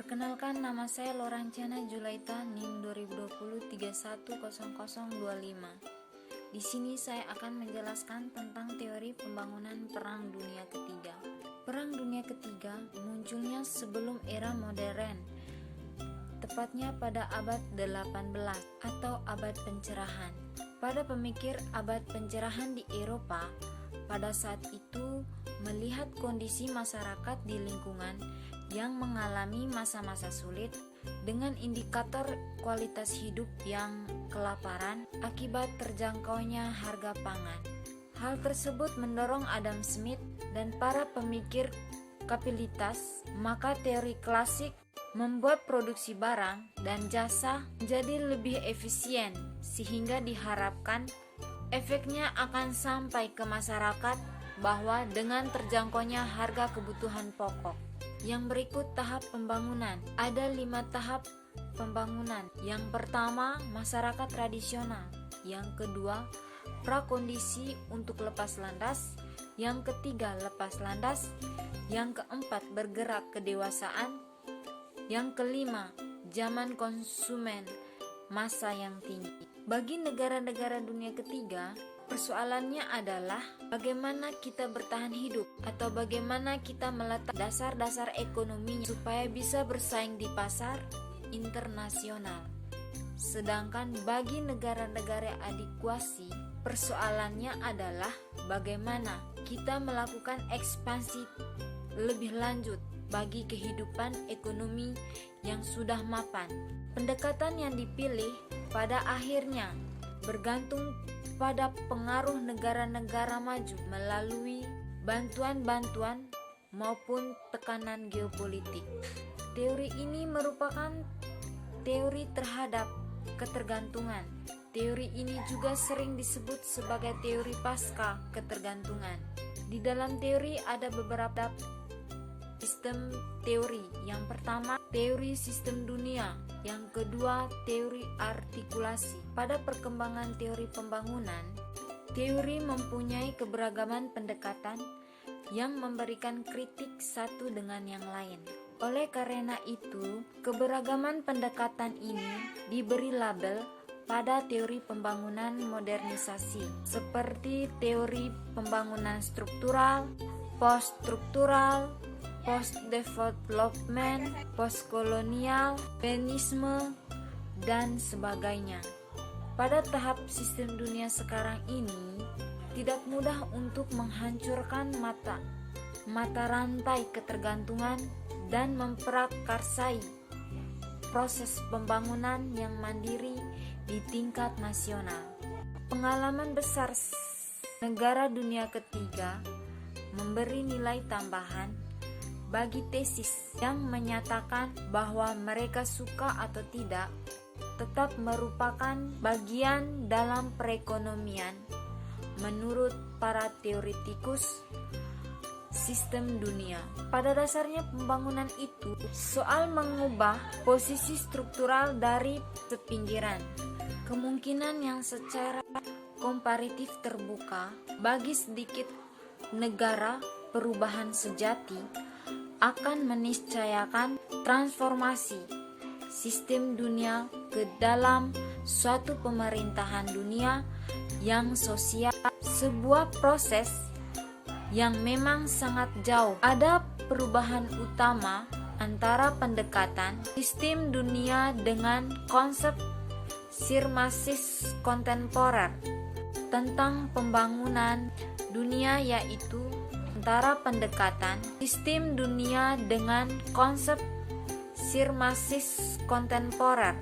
Perkenalkan, nama saya Lorancana Julaita, NIM 2020-310025. Di sini saya akan menjelaskan tentang teori pembangunan Perang Dunia Ketiga. Perang Dunia Ketiga munculnya sebelum era modern, tepatnya pada abad 18 atau abad pencerahan. Pada pemikir abad pencerahan di Eropa, pada saat itu melihat kondisi masyarakat di lingkungan yang mengalami masa-masa sulit dengan indikator kualitas hidup yang kelaparan akibat terjangkaunya harga pangan. Hal tersebut mendorong Adam Smith dan para pemikir kapitalitas, maka teori klasik membuat produksi barang dan jasa menjadi lebih efisien sehingga diharapkan efeknya akan sampai ke masyarakat bahwa dengan terjangkaunya harga kebutuhan pokok. Yang berikut tahap pembangunan. Ada 5 tahap pembangunan. Yang pertama, masyarakat tradisional. Yang kedua, prakondisi untuk lepas landas. Yang ketiga, lepas landas. Yang keempat, bergerak kedewasaan. Yang kelima, zaman konsumen massa yang tinggi. Bagi negara-negara dunia ketiga, persoalannya adalah bagaimana kita bertahan hidup atau bagaimana kita meletak dasar-dasar ekonominya supaya bisa bersaing di pasar internasional. Sedangkan bagi negara-negara adikuasi, persoalannya adalah bagaimana kita melakukan ekspansi lebih lanjut bagi kehidupan ekonomi yang sudah mapan. Pendekatan yang dipilih pada akhirnya bergantung pada pengaruh negara-negara maju melalui bantuan-bantuan maupun tekanan geopolitik. Teori ini merupakan teori terhadap ketergantungan. Teori ini juga sering disebut sebagai teori pasca ketergantungan. Di dalam teori ada beberapa sistem teori. Yang pertama, teori sistem dunia. Yang kedua, teori artikulasi. Pada perkembangan teori pembangunan, teori mempunyai keberagaman pendekatan yang memberikan kritik satu dengan yang lain. Oleh karena itu, keberagaman pendekatan ini diberi label pada teori pembangunan modernisasi, seperti teori pembangunan struktural, post-struktural, post-development, post-kolonial, feminisme, dan sebagainya. Pada tahap sistem dunia sekarang ini, tidak mudah untuk menghancurkan mata rantai ketergantungan dan memprakarsai proses pembangunan yang mandiri di tingkat nasional. Pengalaman besar negara dunia ketiga memberi nilai tambahan bagi tesis yang menyatakan bahwa mereka suka atau tidak tetap merupakan bagian dalam perekonomian menurut para teoretikus sistem dunia. Pada dasarnya pembangunan itu soal mengubah posisi struktural dari sepinggiran. Kemungkinan yang secara komparatif terbuka bagi sedikit negara perubahan sejati akan meniscayakan transformasi sistem dunia ke dalam suatu pemerintahan dunia yang sosial, sebuah proses yang memang sangat jauh. Ada perubahan utama antara pendekatan sistem dunia dengan konsep sirmasis kontemporer tentang pembangunan dunia, yaitu antara pendekatan sistem dunia dengan konsep sirmasis kontemporer